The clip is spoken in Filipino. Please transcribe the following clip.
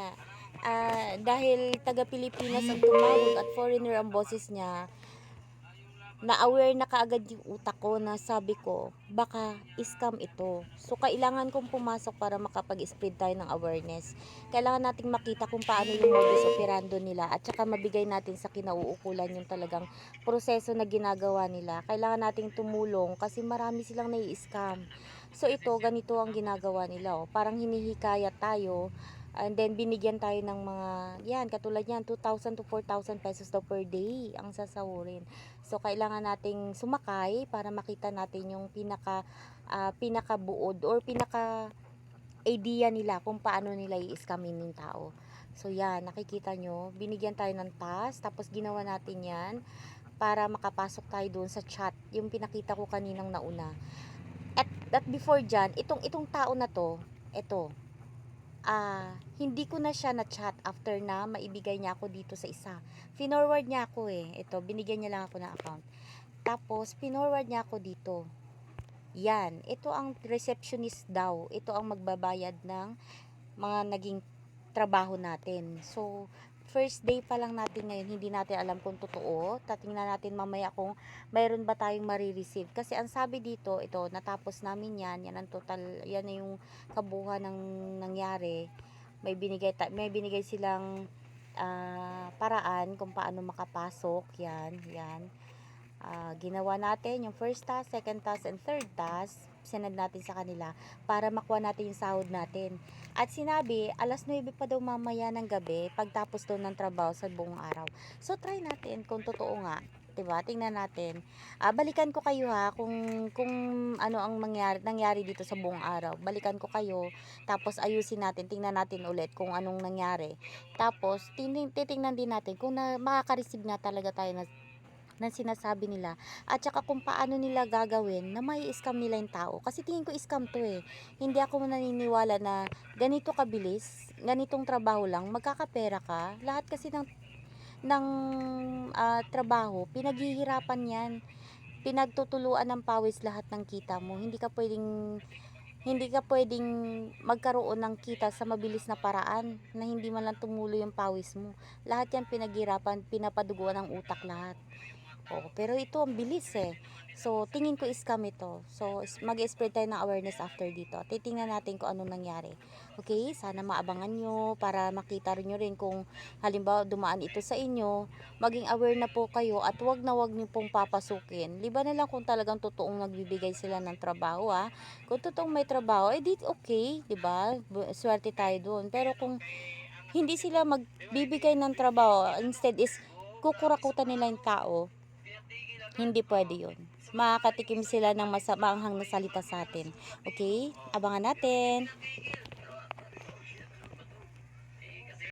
nga, dahil taga Pilipinas ang tumawag at foreigner ang boses niya, na-aware na kaagad yung utak ko na sabi ko, baka scam ito. So, kailangan kong pumasok para makapag-spread tayo ng awareness. Kailangan nating makita kung paano yung modus operandi nila at saka mabigay natin sa kinauukulan yung talagang proseso na ginagawa nila. Kailangan nating tumulong kasi marami silang nai-scam. So, ito, ganito ang ginagawa nila. Oh. Parang hinihikayat tayo. And then, binigyan tayo ng mga, yan, katulad yan, 2,000 to 4,000 pesos daw per day ang sasahurin. So, kailangan nating sumakay para makita natin yung pinakabuod or pinaka idea nila kung paano nila i-scamin yung tao. So, yan, nakikita nyo, binigyan tayo ng task, tapos ginawa natin yan para makapasok tayo doon sa chat, yung pinakita ko kaninang nauna. At before dyan, itong tao na to, ito, hindi ko na siya na-chat after na maibigay niya ako dito sa isa. Finorward niya ako Ito, binigyan niya lang ako ng account. Tapos, pinorward niya ako dito. Yan. Ito ang receptionist daw. Ito ang magbabayad ng mga naging trabaho natin. So, first day pa lang natin ngayon, hindi natin alam kung totoo. Tatingnan natin mamaya kung mayroon ba tayong marireceive. Kasi ang sabi dito, ito, natapos namin yan. Yan ang total, yan na yung kabuuan ng nangyari. May binigay silang paraan kung paano makapasok. Yan, yan. Ginawa natin yung first task, second task, and third task. Sinad natin sa kanila para makuha natin yung sahod natin. At sinabi, alas 9 pa daw mamaya ng gabi pagtapos daw ng trabaho sa buong araw. So, try natin kung totoo nga. Diba? Tingnan natin. Balikan ko kayo kung ano ang nangyari dito sa buong araw. Balikan ko kayo. Tapos ayusin natin. Tingnan natin ulit kung anong nangyari. Tapos titingnan din natin kung makaka-receive na talaga tayo na sinasabi nila at saka kung paano nila gagawin na may scam nila yung tao kasi tingin ko scam to hindi ako naniniwala na ganito kabilis, ganitong trabaho lang magkakapera ka. Lahat kasi ng trabaho pinaghihirapan yan, pinagtutuluan ng pawis lahat ng kita mo. Hindi ka pwedeng magkaroon ng kita sa mabilis na paraan na hindi man lang tumulo yung pawis mo. Lahat yan pinaghirapan, pinapaduguan ng utak lahat. Pero ito ang bilis So, tingin ko scam ito. So, mag-spread tayo ng awareness after dito. Titingnan natin kung anong nangyari. Okay? Sana maabangan nyo para makita rin nyo rin kung halimbawa dumaan ito sa inyo. Maging aware na po kayo at wag na wag nyo pong papasukin. Liba na lang kung talagang totoong nagbibigay sila ng trabaho Kung totoong may trabaho, di okay, diba? Swerte tayo doon. Pero kung hindi sila magbibigay ng trabaho, instead is kukurakutan nila yung tao, hindi pwede yun. Makakatikim sila ng maanghang na salita sa atin. Okay? Abangan natin.